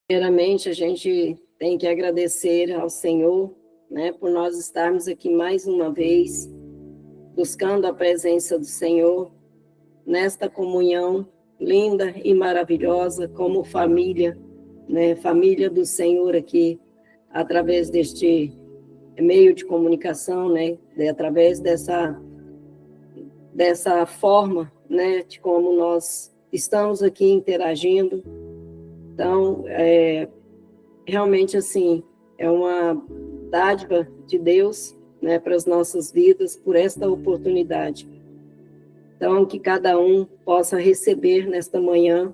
Primeiramente, a gente tem que agradecer ao Senhor, né, por nós estarmos aqui mais uma vez, buscando a presença do Senhor, nesta comunhão linda e maravilhosa, como família, né, família do Senhor aqui, através deste meio de comunicação, né, através dessa forma, né, de como nós estamos aqui interagindo. Então, realmente, assim, é uma dádiva de Deus, né, para as nossas vidas, por esta oportunidade. Então, que cada um possa receber nesta manhã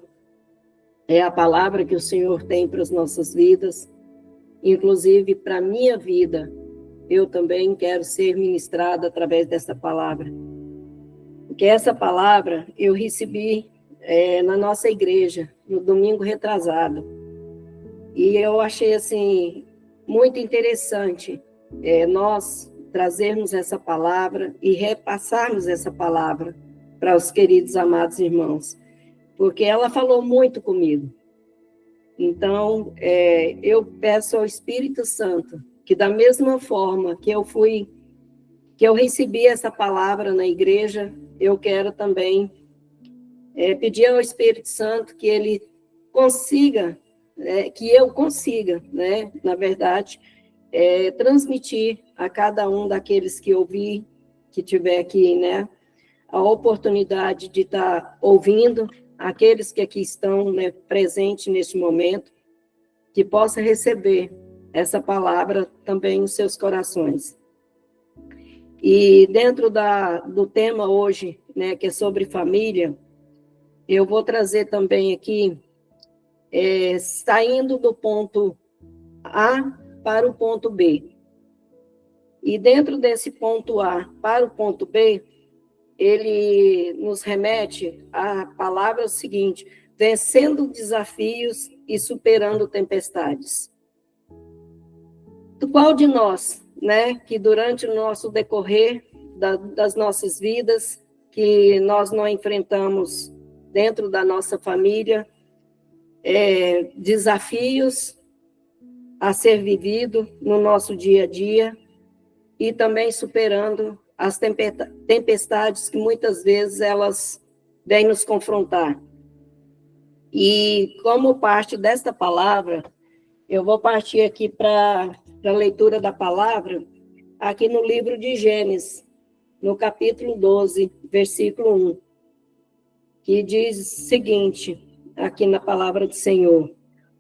a palavra que o Senhor tem para as nossas vidas, inclusive para a minha vida. Eu também quero ser ministrada através dessa palavra. Porque essa palavra eu recebi na nossa igreja, no domingo retrasado. E eu achei, assim, muito interessante nós trazermos essa palavra e repassarmos essa palavra para os queridos amados irmãos, porque ela falou muito comigo. Então, eu peço ao Espírito Santo que, da mesma forma que eu recebi essa palavra na igreja, eu quero também pedir ao Espírito Santo que ele consiga, que eu consiga, né, na verdade, transmitir a cada um daqueles que ouvir, que tiver aqui, né, a oportunidade de estar ouvindo, aqueles que aqui estão, né, presentes neste momento, que possa receber essa palavra também nos seus corações. E dentro do tema hoje, né, que é sobre família, eu vou trazer também aqui, saindo do ponto A para o ponto B. E dentro desse ponto A para o ponto B, ele nos remete à palavra seguinte: vencendo desafios e superando tempestades. Qual de nós, né, que durante o nosso decorrer das nossas vidas, que nós não enfrentamos dentro da nossa família, desafios a ser vivido no nosso dia a dia, e também superando as tempestades que muitas vezes elas vêm nos confrontar. E como parte desta palavra, eu vou partir aqui para a leitura da palavra, aqui no livro de Gênesis, no capítulo 12, versículo 1, que diz o seguinte, aqui na palavra do Senhor: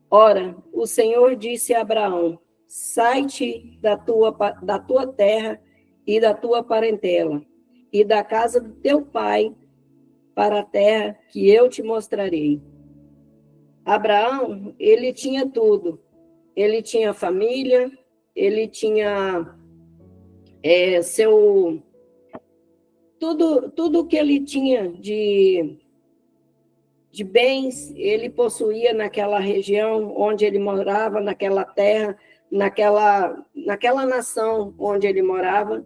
Ora, o Senhor disse a Abraão: sai-te da tua terra e da tua parentela, e da casa do teu pai, para a terra que eu te mostrarei. Abraão, ele tinha tudo. Ele tinha família, ele tinha tudo que ele tinha de bens, ele possuía naquela região onde ele morava, naquela terra, naquela nação onde ele morava.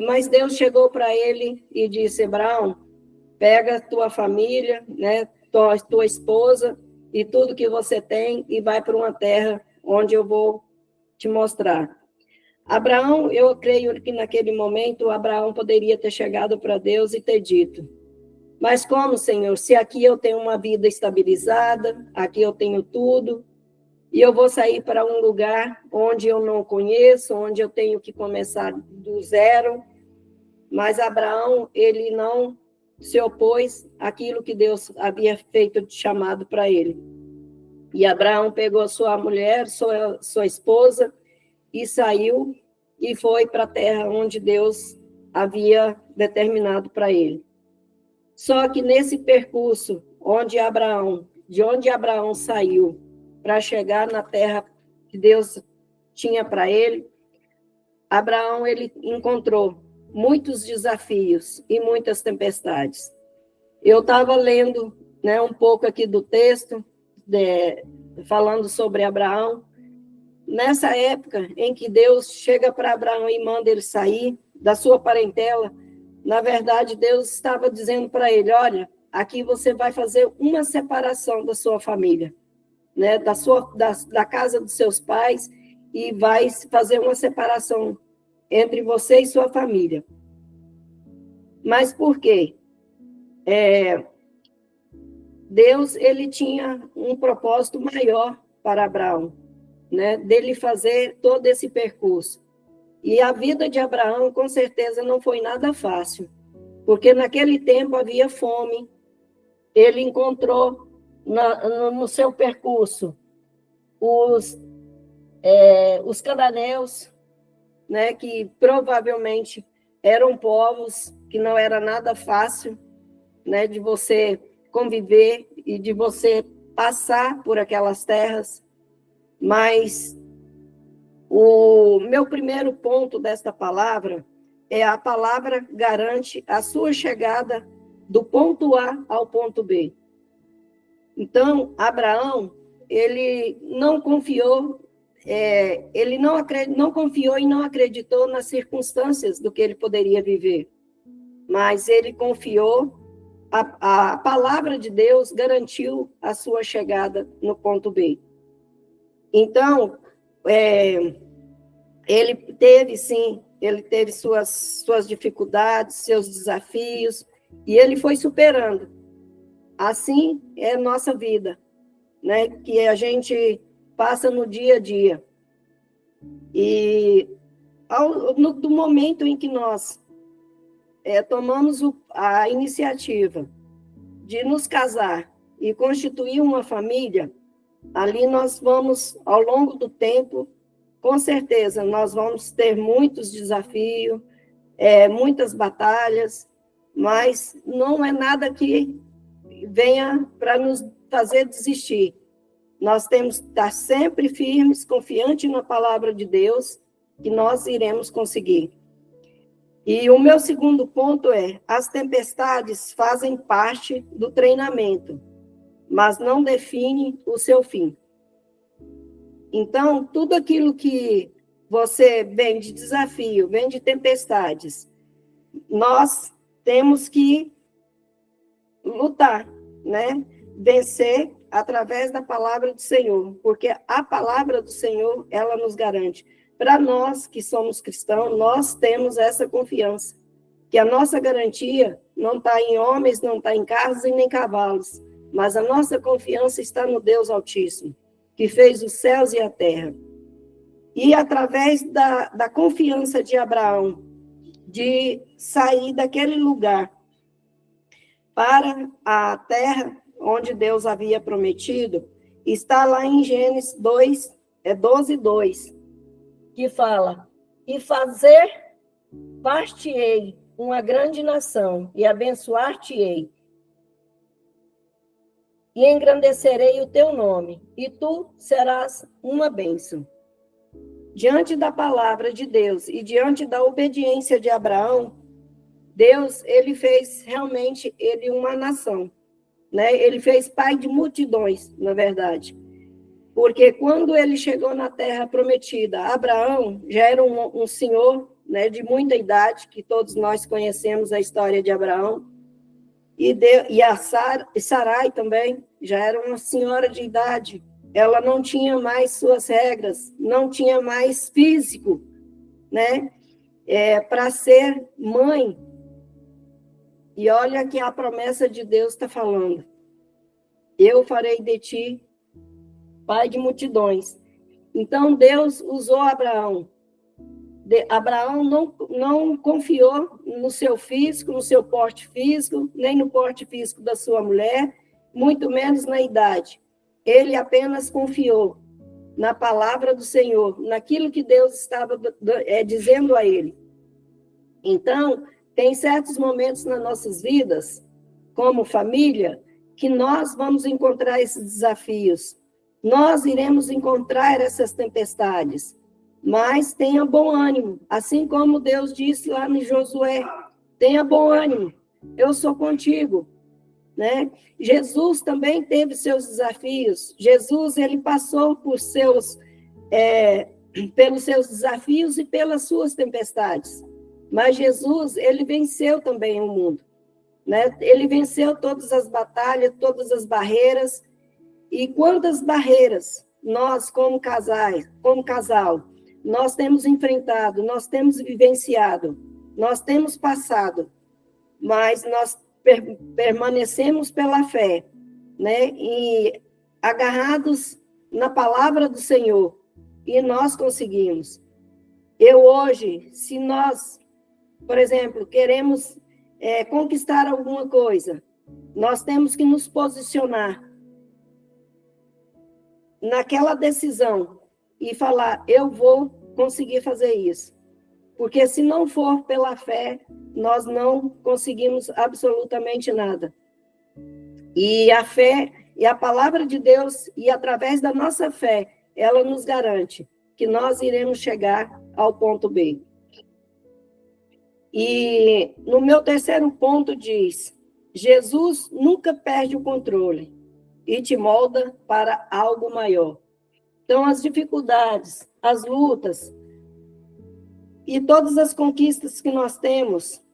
Mas Deus chegou para ele e disse: Abraão, pega tua família, né, tua esposa e tudo que você tem e vai para uma terra onde eu vou te mostrar. Abraão, eu creio que naquele momento Abraão poderia ter chegado para Deus e ter dito: mas como, Senhor, se aqui eu tenho uma vida estabilizada, aqui eu tenho tudo, e eu vou sair para um lugar onde eu não conheço, onde eu tenho que começar do zero. Mas Abraão, ele não se opôs àquilo que Deus havia feito de chamado para ele. E Abraão pegou sua mulher, sua esposa, e saiu e foi para a terra onde Deus havia determinado para ele. Só que nesse percurso, de onde Abraão saiu para chegar na terra que Deus tinha para ele, Abraão, ele encontrou muitos desafios e muitas tempestades. Eu estava lendo, né, um pouco aqui do texto, falando sobre Abraão. Nessa época em que Deus chega para Abraão e manda ele sair da sua parentela, na verdade, Deus estava dizendo para ele: olha, aqui você vai fazer uma separação da sua família. né, da casa dos seus pais e vai fazer uma separação entre você e sua família. Mas por quê? Deus, ele tinha um propósito maior para Abraão, né, dele fazer todo esse percurso. E a vida de Abraão, com certeza, não foi nada fácil, porque naquele tempo havia fome. Ele encontrou no seu percurso os cananeus, né, que provavelmente eram povos que não era nada fácil, né, de você conviver e de você passar por aquelas terras. Mas o meu primeiro ponto desta palavra é a palavra garante a sua chegada do ponto A ao ponto B. Então, Abraão, ele não confiou, ele não confiou e não acreditou nas circunstâncias do que ele poderia viver, mas ele confiou, a palavra de Deus garantiu a sua chegada no ponto B. Então, ele teve suas dificuldades, seus desafios, e ele foi superando. Assim é a nossa vida, né? Que a gente passa no dia a dia. E do momento em que nós tomamos a iniciativa de nos casar e constituir uma família, ali nós vamos, ao longo do tempo, com certeza, nós vamos ter muitos desafios, muitas batalhas, mas não é nada que venha para nos fazer desistir. Nós temos que estar sempre firmes, confiantes na palavra de Deus, que nós iremos conseguir. E o meu segundo ponto é: as tempestades fazem parte do treinamento, mas não definem o seu fim. Então, tudo aquilo que você vem de desafio, vem de tempestades, nós temos que lutar, né? Vencer através da palavra do Senhor, porque a palavra do Senhor, ela nos garante. Para nós que somos cristãos, nós temos essa confiança, que a nossa garantia não está em homens, não está em carros e nem cavalos, mas a nossa confiança está no Deus Altíssimo, que fez os céus e a terra. E através da confiança de Abraão, de sair daquele lugar para a terra onde Deus havia prometido, está lá em Gênesis 12:2, que fala: e fazer parte-ei uma grande nação, e abençoar-te-ei, e engrandecerei o teu nome, e tu serás uma bênção. Diante da palavra de Deus e diante da obediência de Abraão, Deus, ele fez realmente uma nação, né? Ele fez pai de multidões, na verdade. Porque quando ele chegou na terra prometida, Abraão já era um senhor, né, de muita idade, que todos nós conhecemos a história de Abraão, e a Sarai também já era uma senhora de idade. Ela não tinha mais suas regras, não tinha mais físico, né, para ser mãe. E olha que a promessa de Deus está falando: eu farei de ti pai de multidões. Então Deus usou Abraão. Abraão não confiou no seu físico, no seu porte físico, nem no porte físico da sua mulher, muito menos na idade. Ele apenas confiou na palavra do Senhor, naquilo que Deus estava dizendo a ele. Então, tem certos momentos nas nossas vidas, como família, que nós vamos encontrar esses desafios. Nós iremos encontrar essas tempestades, mas tenha bom ânimo, assim como Deus disse lá em Josué: tenha bom ânimo, eu sou contigo, né? Jesus também teve seus desafios. Jesus, ele passou pelos seus desafios e pelas suas tempestades, mas Jesus, ele venceu também o mundo, né? Ele venceu todas as batalhas, todas as barreiras. E quantas barreiras nós, como casal, nós temos enfrentado, nós temos vivenciado, nós temos passado, mas nós permanecemos pela fé, né? E agarrados na palavra do Senhor, e nós conseguimos. Eu hoje, se nós, por exemplo, queremos conquistar alguma coisa, nós temos que nos posicionar naquela decisão e falar, eu vou conseguir fazer isso. Porque se não for pela fé, nós não conseguimos absolutamente nada. E a fé e a palavra de Deus, e através da nossa fé, ela nos garante que nós iremos chegar ao ponto B. E no meu terceiro ponto diz, Jesus nunca perde o controle e te molda para algo maior. Então, as dificuldades, as lutas e todas as conquistas que nós temos,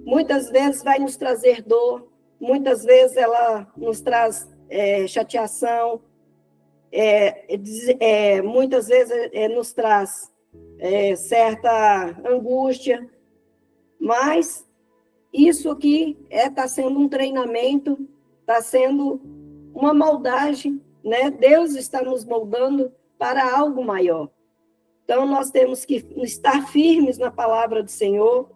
muitas vezes vai nos trazer dor, muitas vezes ela nos traz chateação, muitas vezes nos traz certa angústia, mas isso aqui está sendo um treinamento, está sendo uma moldagem, né? Deus está nos moldando para algo maior. Então, nós temos que estar firmes na palavra do Senhor,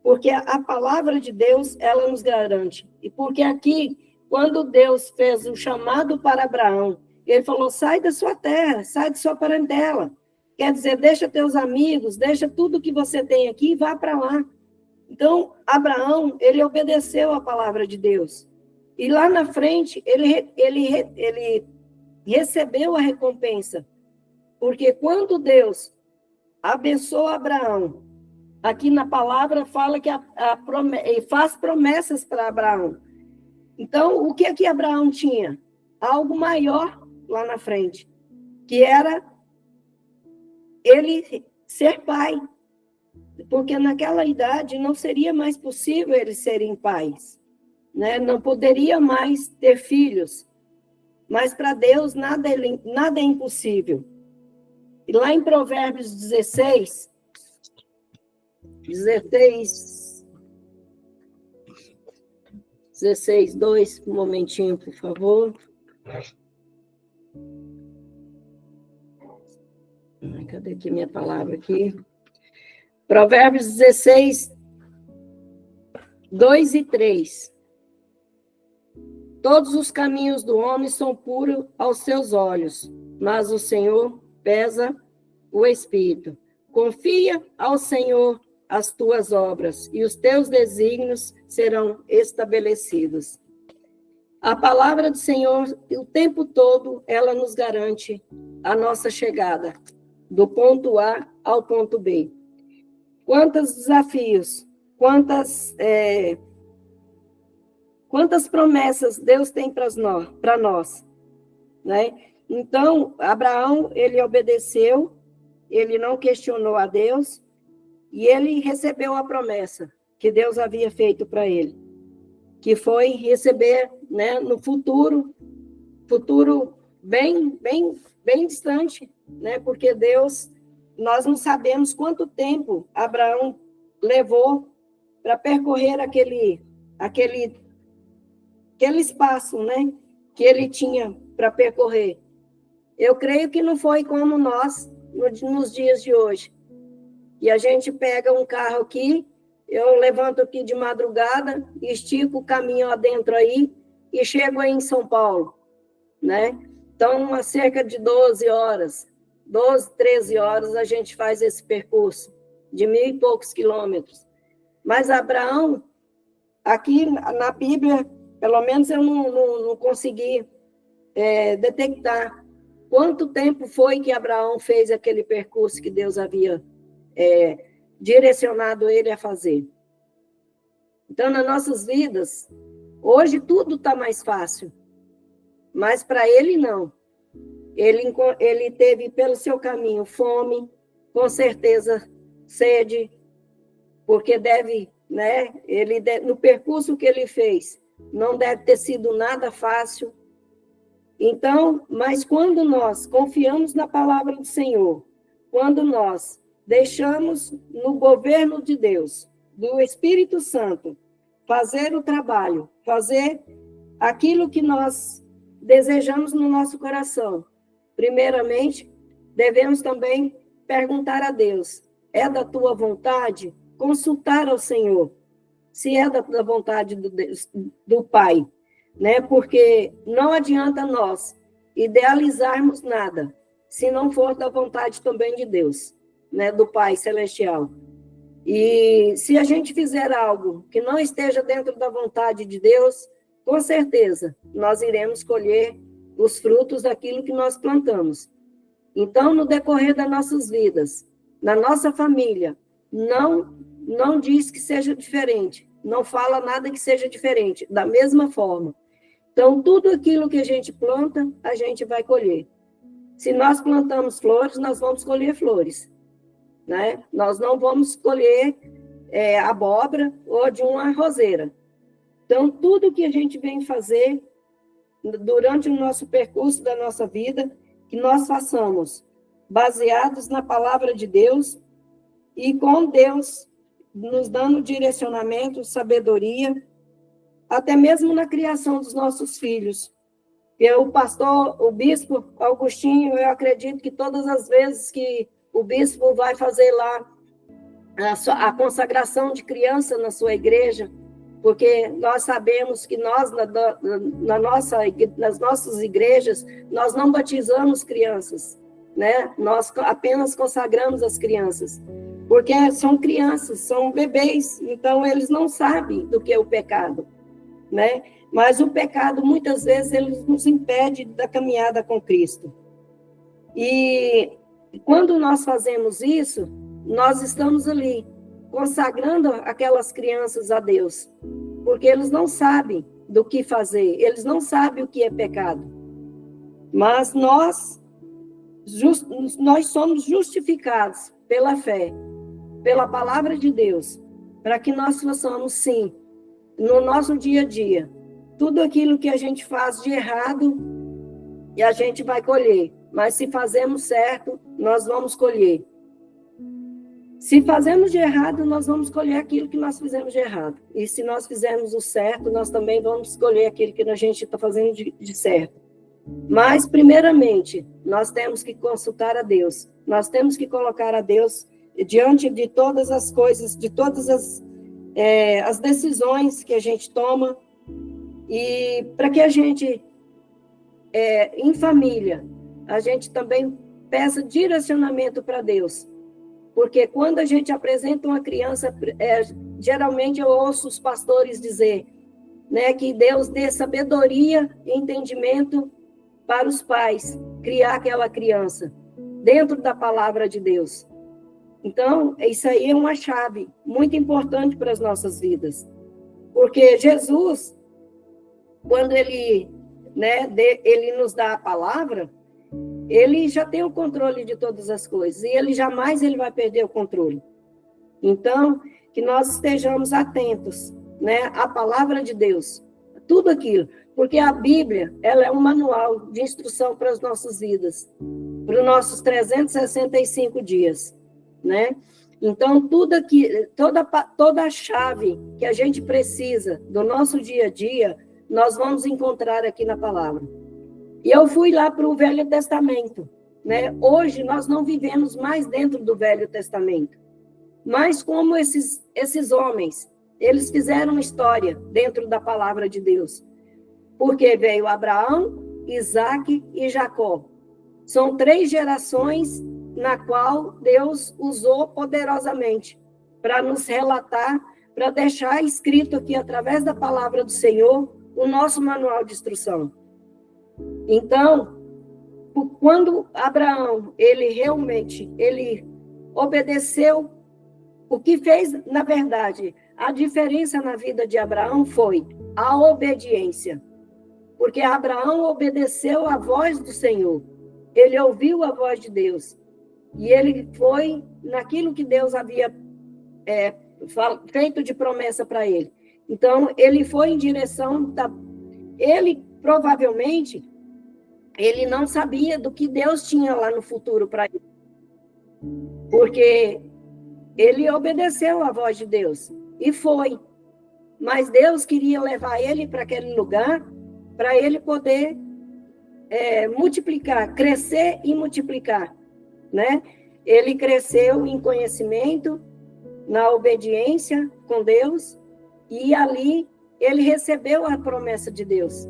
porque a palavra de Deus, ela nos garante. E porque aqui, quando Deus fez o chamado para Abraão, ele falou, sai da sua terra, sai de sua parentela. Quer dizer, deixa teus amigos, deixa tudo que você tem aqui e vá para lá. Então, Abraão, ele obedeceu a palavra de Deus. E lá na frente, ele recebeu a recompensa. Porque quando Deus abençoa Abraão, aqui na palavra fala que ele faz promessas para Abraão. Então, o que Abraão tinha? Algo maior lá na frente, que era ele ser pai. Porque naquela idade não seria mais possível eles serem pais, né? Não poderia mais ter filhos. Mas para Deus nada é impossível. E lá em Provérbios 16, 2, um momentinho, por favor. Cadê aqui minha palavra aqui? Provérbios 16, 2 e 3. Todos os caminhos do homem são puros aos seus olhos, mas o Senhor pesa o espírito. Confia ao Senhor as tuas obras, e os teus desígnios serão estabelecidos. A palavra do Senhor, o tempo todo, ela nos garante a nossa chegada, do ponto A ao ponto B. Quantos desafios, quantas promessas Deus tem para nós, né? Então, Abraão, ele obedeceu, ele não questionou a Deus, e ele recebeu a promessa que Deus havia feito para ele, que foi receber, né, no futuro bem distante, né? Porque Deus, nós não sabemos quanto tempo Abraão levou para percorrer aquele espaço, né, que ele tinha para percorrer. Eu creio que não foi como nós nos dias de hoje. E a gente pega um carro aqui, eu levanto aqui de madrugada, estico o caminho adentro aí e chego aí em São Paulo, né? Então, a cerca de 12, 13 horas, a gente faz esse percurso de 1.000 e poucos quilômetros. Mas Abraão, aqui na Bíblia, pelo menos eu não consegui detectar quanto tempo foi que Abraão fez aquele percurso que Deus havia direcionado ele a fazer. Então, nas nossas vidas, hoje tudo está mais fácil, mas para ele não. Ele teve pelo seu caminho fome, com certeza sede, porque né? No percurso que ele fez, não deve ter sido nada fácil. Então, mas quando nós confiamos na palavra do Senhor, quando nós deixamos no governo de Deus, do Espírito Santo, fazer o trabalho, fazer aquilo que nós desejamos no nosso coração, primeiramente, devemos também perguntar a Deus: é da tua vontade? Consultar ao Senhor, se é da vontade do Pai, né? Porque não adianta nós idealizarmos nada, se não for da vontade também de Deus, né? Do Pai Celestial. E se a gente fizer algo que não esteja dentro da vontade de Deus, com certeza nós iremos colher os frutos daquilo que nós plantamos. Então, no decorrer das nossas vidas, na nossa família, não diz que seja diferente, não fala nada que seja diferente, da mesma forma. Então, tudo aquilo que a gente planta, a gente vai colher. Se nós plantamos flores, nós vamos colher flores, né? Nós não vamos colher abóbora ou de uma roseira. Então, tudo que a gente vem fazer durante o nosso percurso da nossa vida, que nós façamos baseados na palavra de Deus e com Deus nos dando direcionamento, sabedoria, até mesmo na criação dos nossos filhos. E o bispo Augustinho, eu acredito que todas as vezes que o bispo vai fazer lá a consagração de criança na sua igreja, porque nós sabemos que nós, nas nossas igrejas, nós não batizamos crianças, né? Nós apenas consagramos as crianças, porque são crianças, são bebês, então eles não sabem do que é o pecado, né? Mas o pecado, muitas vezes, ele nos impede da caminhada com Cristo. E quando nós fazemos isso, nós estamos ali, consagrando aquelas crianças a Deus, porque eles não sabem do que fazer, eles não sabem o que é pecado. Mas nós somos justificados pela fé, pela palavra de Deus, para que nós façamos, sim, no nosso dia a dia, tudo aquilo que a gente faz de errado, e a gente vai colher. Mas se fazemos certo, nós vamos colher. Se fazemos de errado, nós vamos colher aquilo que nós fizemos de errado. E se nós fizermos o certo, nós também vamos colher aquilo que a gente está fazendo de certo. Mas, primeiramente, nós temos que consultar a Deus. Nós temos que colocar a Deus diante de todas as coisas, de todas as decisões que a gente toma. E para que a gente, em família, a gente também peça direcionamento para Deus. Porque quando a gente apresenta uma criança, geralmente eu ouço os pastores dizer, né, que Deus dê sabedoria e entendimento para os pais criar aquela criança dentro da palavra de Deus. Então, isso aí é uma chave muito importante para as nossas vidas. Porque Jesus, quando ele nos dá a palavra, ele já tem o controle de todas as coisas, e ele jamais vai perder o controle. Então, que nós estejamos atentos, né, à palavra de Deus, tudo aquilo, porque a Bíblia, ela é um manual de instrução para as nossas vidas, para os nossos 365 dias, né? Então, tudo aqui, toda a chave que a gente precisa do nosso dia a dia, nós vamos encontrar aqui na palavra. E eu fui lá para o Velho Testamento, né? Hoje nós não vivemos mais dentro do Velho Testamento, mas como esses homens, eles fizeram história dentro da palavra de Deus, porque veio Abraão, Isaque e Jacó. São 3 gerações na qual Deus usou poderosamente para nos relatar, para deixar escrito aqui através da palavra do Senhor o nosso manual de instrução. Então, quando Abraão, ele obedeceu, o que fez, na verdade, a diferença na vida de Abraão foi a obediência. Porque Abraão obedeceu à voz do Senhor. Ele ouviu a voz de Deus. E ele foi naquilo que Deus havia feito de promessa para ele. Então, ele foi em direção ele provavelmente ele não sabia do que Deus tinha lá no futuro para ele. Porque ele obedeceu à voz de Deus e foi. Mas Deus queria levar ele para aquele lugar para ele poder multiplicar, crescer e multiplicar, né? Ele cresceu em conhecimento, na obediência com Deus, e ali ele recebeu a promessa de Deus.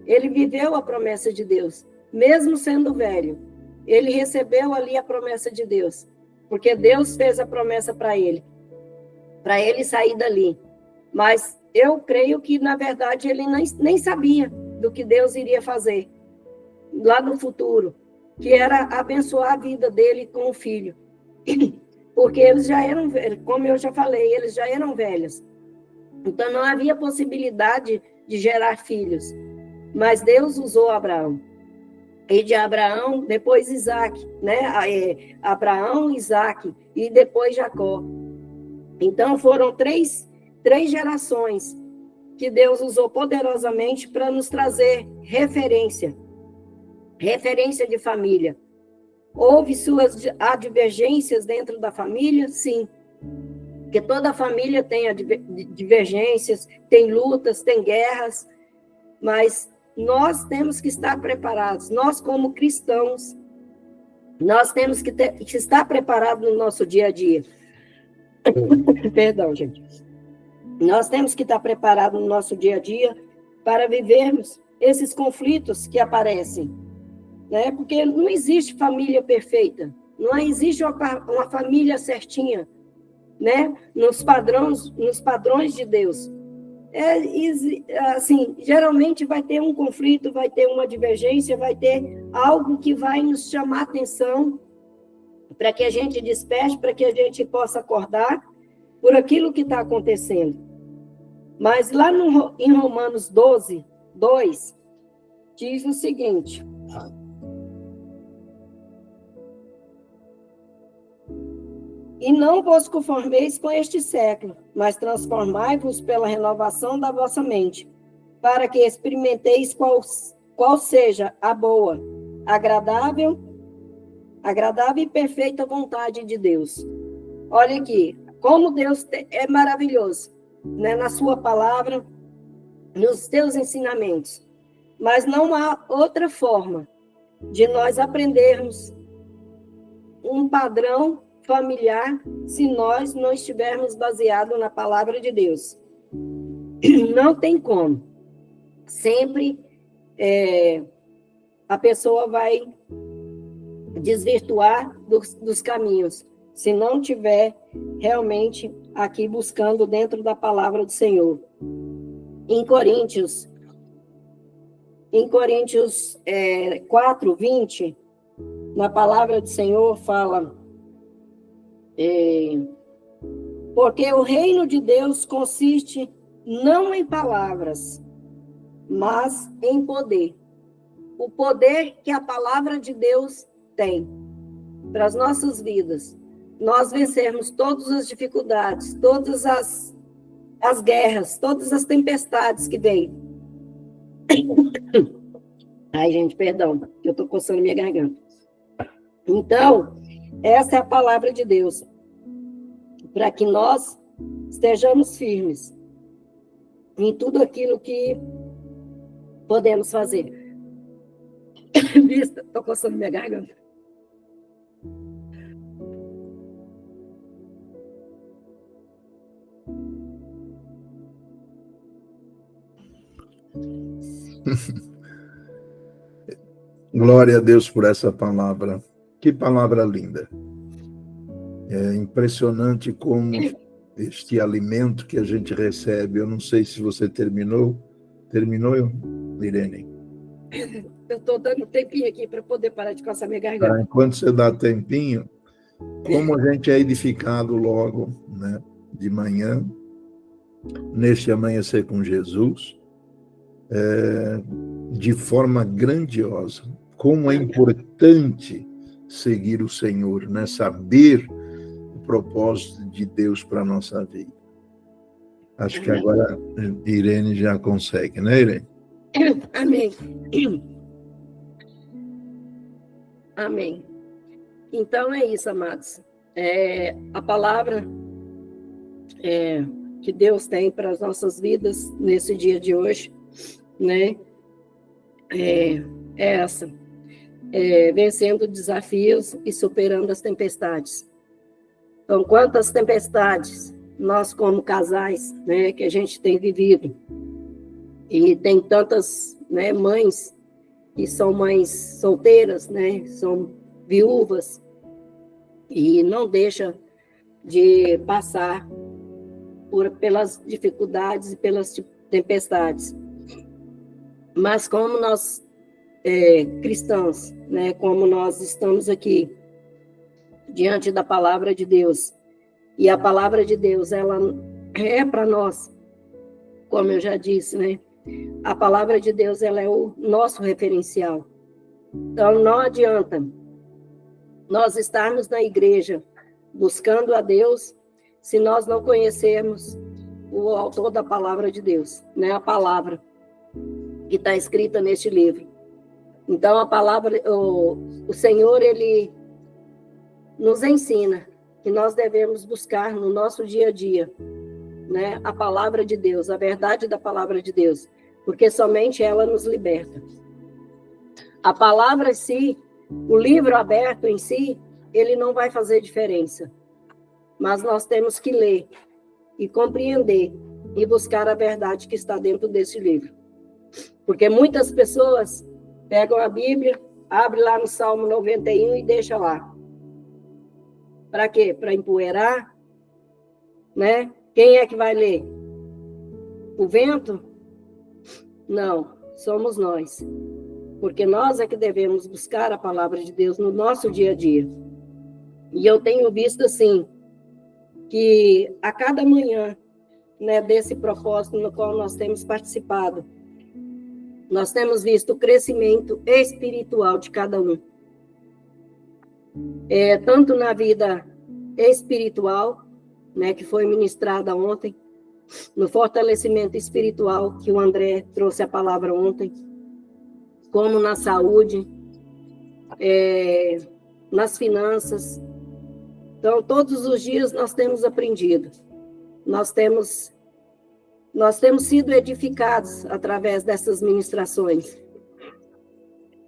Ele viveu a promessa de Deus, mesmo sendo velho. Ele recebeu ali a promessa de Deus, porque Deus fez a promessa para ele sair dali. Mas eu creio que, na verdade, ele nem sabia do que Deus iria fazer lá no futuro, que era abençoar a vida dele com o filho. Porque eles já eram velhos, como eu já falei, eles já eram velhos. Então, não havia possibilidade de gerar filhos. Mas Deus usou Abraão. E de Abraão, depois Isaac, né? Abraão, Isaac, e depois Jacó. Então, foram três gerações que Deus usou poderosamente para nos trazer referência de família. Houve suas divergências dentro da família? Sim. Porque toda família tem divergências, tem lutas, tem guerras, mas nós temos que estar preparados. Nós, como cristãos, nós temos que estar preparados no nosso dia a dia. Perdão, gente. Nós temos que estar preparados no nosso dia a dia para vivermos esses conflitos que aparecem, né? Porque não existe família perfeita, não existe uma família certinha, né? Nos padrões de Deus. Assim, geralmente vai ter um conflito, vai ter uma divergência, vai ter algo que vai nos chamar a atenção para que a gente desperte, para que a gente possa acordar por aquilo que está acontecendo. Mas lá em Romanos 12, 2, diz o seguinte: e não vos conformeis com este século, mas transformai-vos pela renovação da vossa mente, para que experimenteis qual seja a boa, agradável e perfeita vontade de Deus. Olha aqui, como Deus é maravilhoso, né? Na sua palavra, nos seus ensinamentos. Mas não há outra forma de nós aprendermos um padrão familiar se nós não estivermos baseados na palavra de Deus. Não tem como. Sempre a pessoa vai desvirtuar dos caminhos, se não tiver realmente aqui buscando dentro da palavra do Senhor. Em Coríntios 4, 20, na palavra do Senhor fala: porque o reino de Deus consiste não em palavras, mas em poder. O poder que a palavra de Deus tem para as nossas vidas. Nós vencermos todas as dificuldades, todas as guerras, todas as tempestades que vêm. Ai, gente, perdão, eu estou coçando minha garganta. Então, essa é a palavra de Deus, para que nós estejamos firmes em tudo aquilo que podemos fazer. Estou coçando minha garganta. Glória a Deus por essa palavra. Que palavra linda. É impressionante como este alimento que a gente recebe. Eu não sei se você terminou. Terminou, Irene? Eu estou dando um tempinho aqui para poder parar de coçar minha garganta. Tá, enquanto você dá tempinho, como a gente é edificado logo, né, de manhã, neste amanhecer com Jesus, de forma grandiosa. Como é importante seguir o Senhor, né? Saber o propósito de Deus para a nossa vida. Acho que agora Irene já consegue, né, Irene? Amém. Amém. Então é isso, amados. A palavra que Deus tem para as nossas vidas nesse dia de hoje, né? É essa. Vencendo desafios e superando as tempestades. Então, quantas tempestades nós, como casais, né, que a gente tem vivido, e tem tantas, né, mães que são mães solteiras, né, são viúvas, e não deixa de passar pelas dificuldades e pelas tempestades. Mas como nós, cristãos, né, como nós estamos aqui diante da palavra de Deus, e a palavra de Deus, ela é para nós, como eu já disse, né? A palavra de Deus, ela é o nosso referencial. Então, não adianta nós estarmos na igreja buscando a Deus se nós não conhecermos o autor da palavra de Deus, né? A palavra que está escrita neste livro. Então, a palavra, o Senhor, Ele nos ensina que nós devemos buscar no nosso dia a dia, né, a palavra de Deus, a verdade da palavra de Deus, porque somente ela nos liberta. A palavra em si, o livro aberto em si, ele não vai fazer diferença, mas nós temos que ler e compreender e buscar a verdade que está dentro desse livro. Porque muitas pessoas pegam a Bíblia, abrem lá no Salmo 91 e deixam lá. Para quê? Para empoeirar, né? Quem é que vai ler? O vento? Não, somos nós. Porque nós é que devemos buscar a palavra de Deus no nosso dia a dia. E eu tenho visto, assim, que a cada manhã, né, desse propósito no qual nós temos participado, nós temos visto o crescimento espiritual de cada um. Tanto na vida espiritual, né, que foi ministrada ontem, no fortalecimento espiritual, que o André trouxe a palavra ontem, como na saúde, nas finanças. Então, todos os dias nós temos aprendido, nós temos sido edificados através dessas ministrações.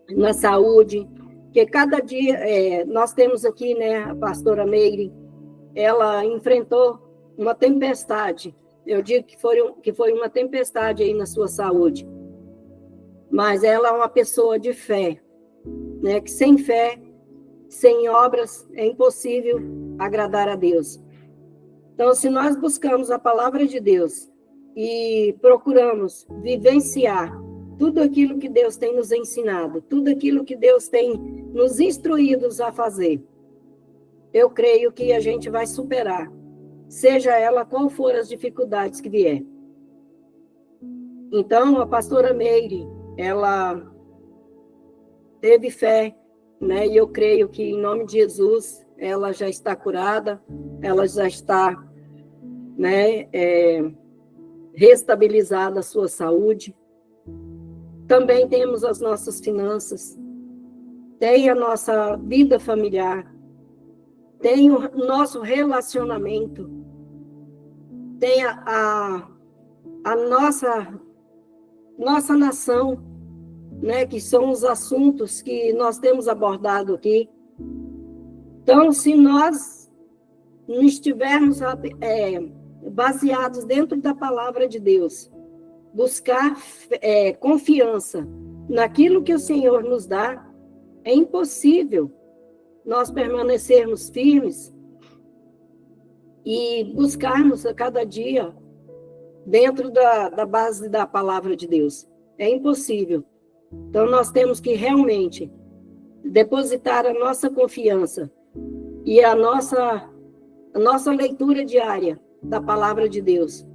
Na saúde, que cada dia, nós temos aqui, né, a pastora Meire, ela enfrentou uma tempestade. Eu digo que foi uma tempestade aí na sua saúde. Mas ela é uma pessoa de fé, né, que sem fé, sem obras, é impossível agradar a Deus. Então, se nós buscamos a palavra de Deus e procuramos vivenciar tudo aquilo que Deus tem nos ensinado, tudo aquilo que Deus tem nos instruído a fazer, eu creio que a gente vai superar, seja ela qual for as dificuldades que vier. Então, a pastora Meire, ela teve fé, né? E eu creio que, em nome de Jesus, ela já está curada, ela já está, né, restabilizada a sua saúde. Também temos as nossas finanças, tem a nossa vida familiar, tem o nosso relacionamento, tem a nossa nação, né, que são os assuntos que nós temos abordado aqui. Então, se nós não estivermos baseados dentro da palavra de Deus, buscar confiança naquilo que o Senhor nos dá, é impossível nós permanecermos firmes e buscarmos a cada dia dentro da base da palavra de Deus. É impossível. Então, nós temos que realmente depositar a nossa confiança e a nossa leitura diária da palavra de Deus,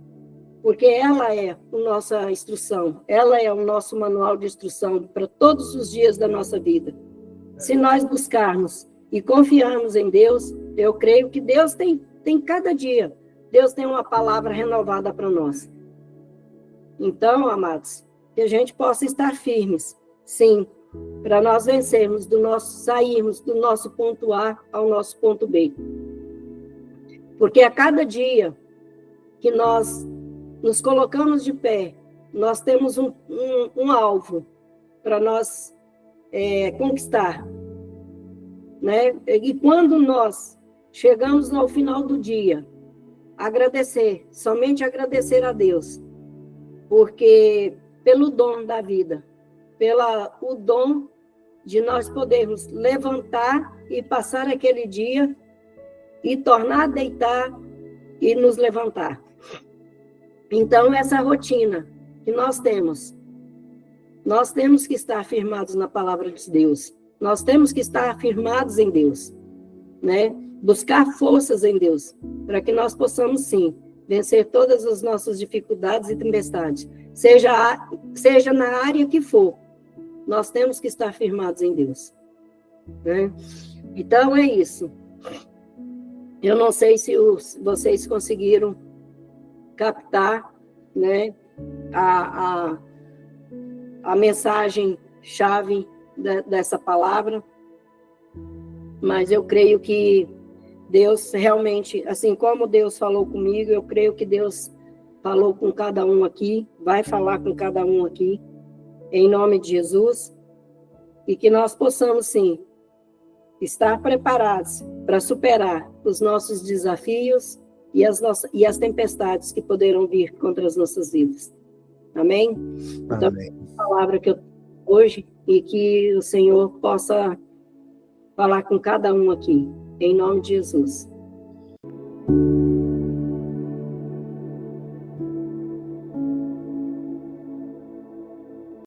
porque ela é a nossa instrução, ela é o nosso manual de instrução para todos os dias da nossa vida. Se nós buscarmos e confiarmos em Deus, eu creio que Deus tem cada dia, Deus tem uma palavra renovada para nós. Então, amados, que a gente possa estar firmes, sim, para nós vencermos sairmos do nosso ponto A ao nosso ponto B. Porque a cada dia que nós nos colocamos de pé, nós temos um alvo para nós conquistar, né? E quando nós chegamos ao final do dia, somente agradecer a Deus, porque pelo dom da vida, o dom de nós podermos levantar e passar aquele dia e tornar a deitar e nos levantar. Então, essa rotina que nós temos que estar firmados na palavra de Deus, nós temos que estar firmados em Deus, né? Buscar forças em Deus, para que nós possamos, sim, vencer todas as nossas dificuldades e tempestades, seja na área que for, nós temos que estar firmados em Deus, né? Então, é isso. Eu não sei se vocês conseguiram captar, né, a mensagem-chave dessa palavra, mas eu creio que Deus realmente, assim como Deus falou comigo, eu creio que Deus falou com cada um aqui, vai falar com cada um aqui, em nome de Jesus, e que nós possamos, sim, estar preparados para superar os nossos desafios e as tempestades que poderão vir contra as nossas vidas. Amém? Então, Amém. a palavra que eu tenho hoje, e que o Senhor possa falar com cada um aqui, em nome de Jesus.